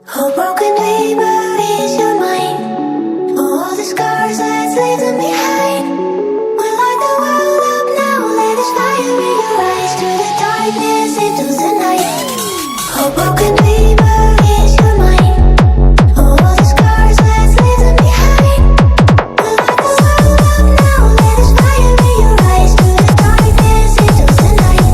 Oh, broken dreamer, is your mind? Oh, all the scars that's leaving behind. We light the world up now, let us fire in your eyes. Through the darkness into the night. Oh, broken dreamer, is your mind? Oh, all the scars that's leaving behind. We light the world up now, let us fire in your eyes. Through the darkness into the night.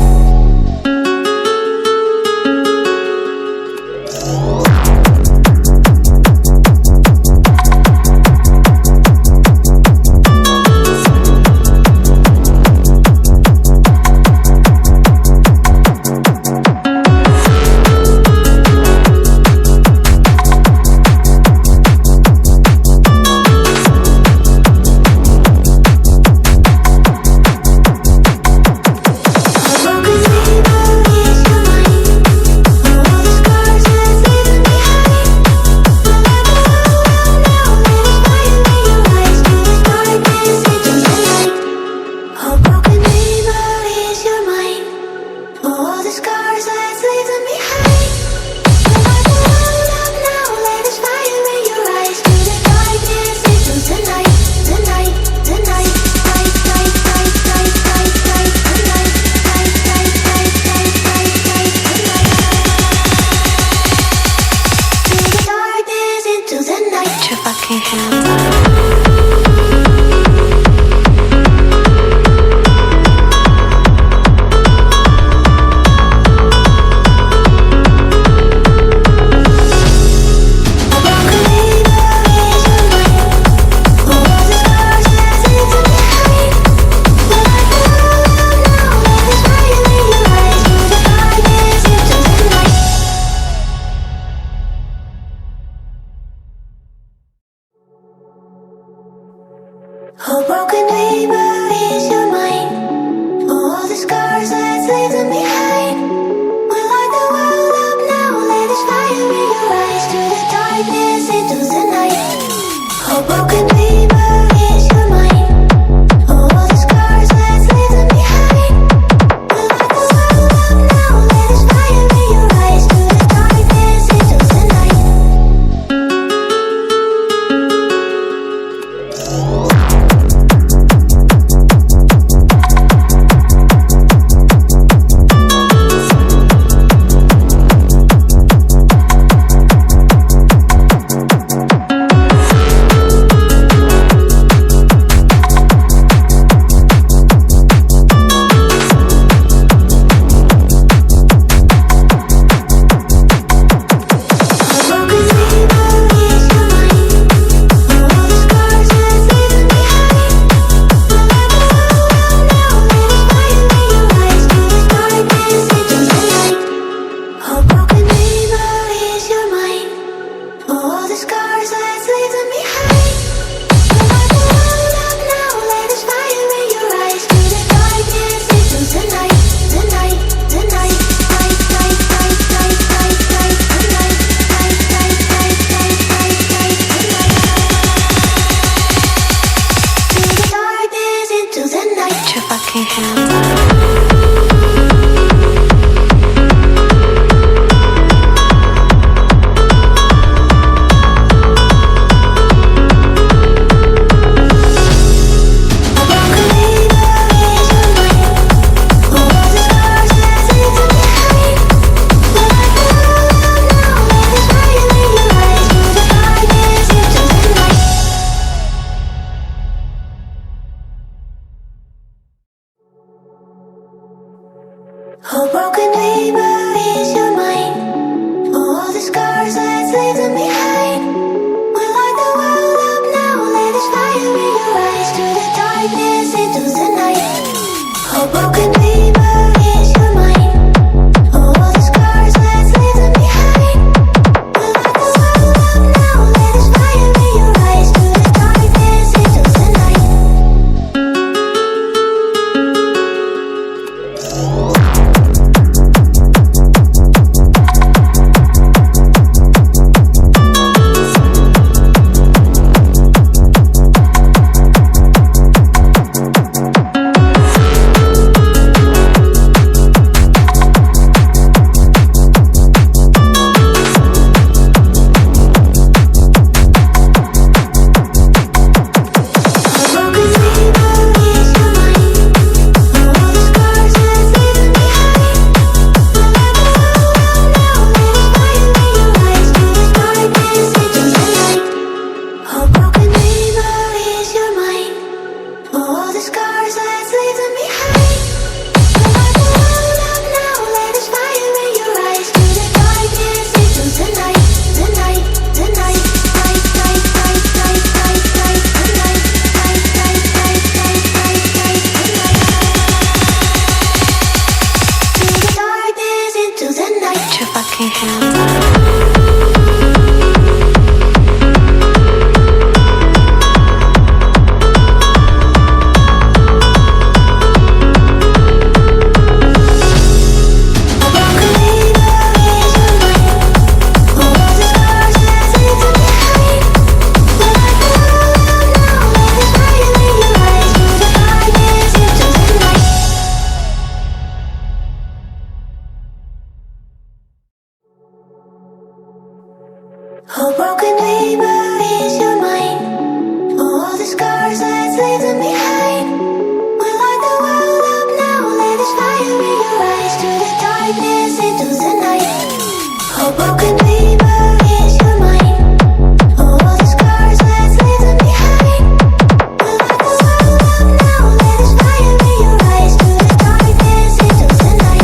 Oh, broken dreamer, is your mind? Oh, all the scars that's leaving behind. We light the world up now, let us fire in your eyes. Through the darkness into the night. Oh, broken dreamer, is your mind? Oh, all the scars that's leaving behind. We light the world up now, let us fire in your eyes. Through the darkness into the night. Put your fucking hands up. A broken dreamer is your mind. All the scars, let's leave them behind. We light the world up now, let us fire in your eyes. To the darkness, into the night. A broken dreamer is your mind. All the scars, let's leave them behind. We light the world up now, let us fire in your eyes. To the darkness, into the night.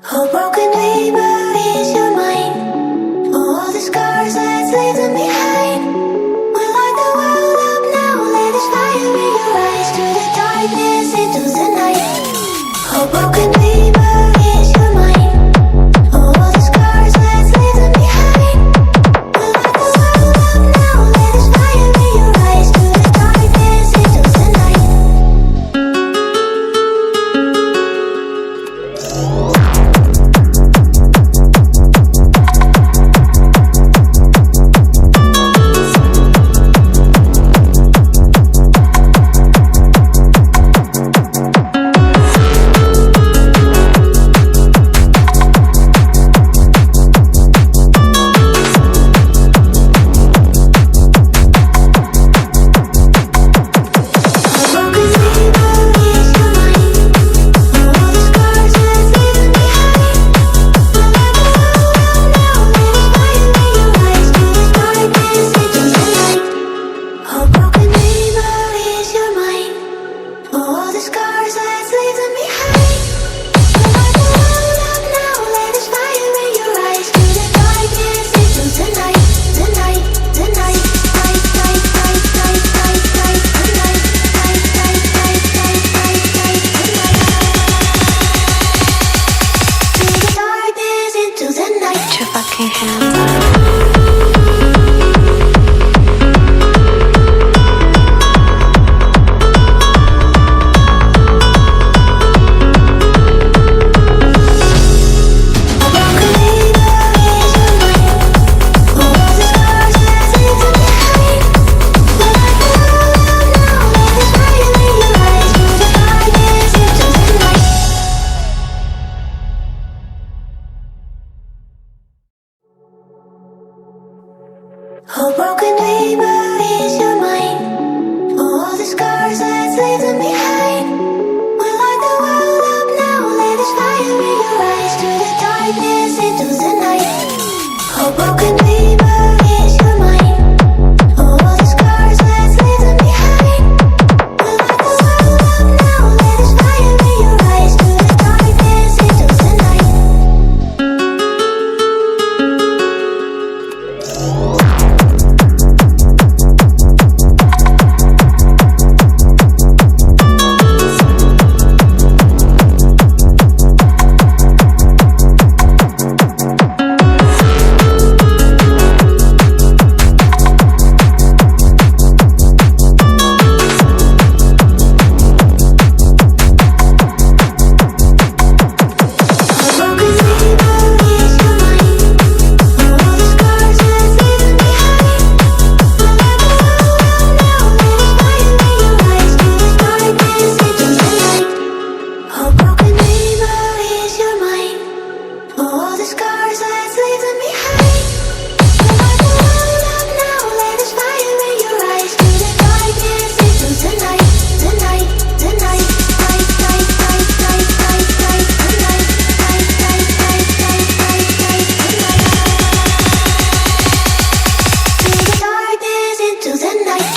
A broken dreamer is your mind. All the scars, let's leave them behind. We light the world up now, let us fire in your eyes. To the darkness, into the night. A broken dreamer is your mind. All the scars, let's leave them behind. We light the world up now, let us fire in your eyes. To the darkness, into the night.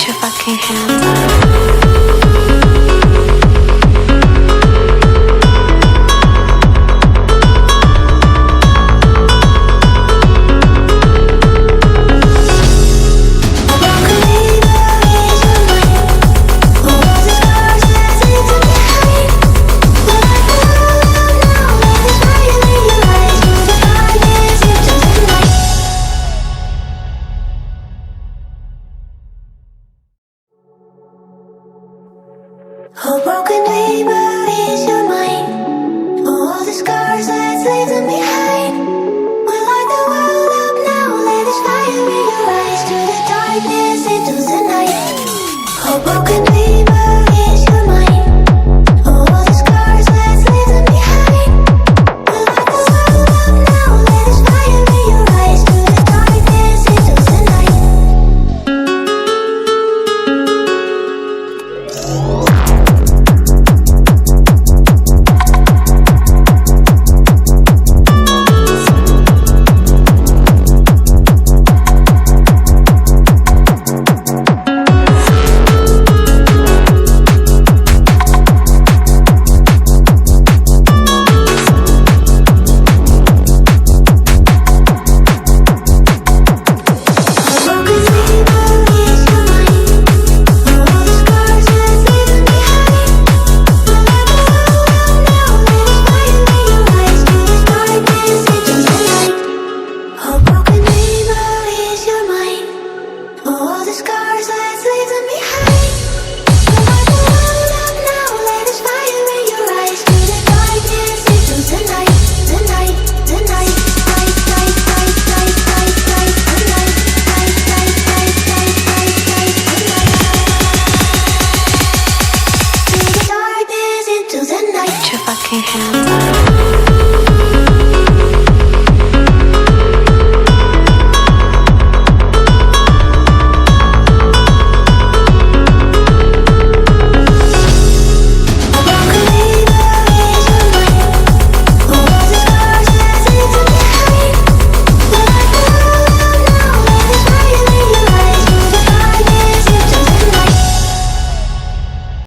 your fucking hands up. A broken neighbor is your mind. All the scars, let's leave them behind. We light the world up now, let this fire in your eyes. To the darkness, into the night. A broken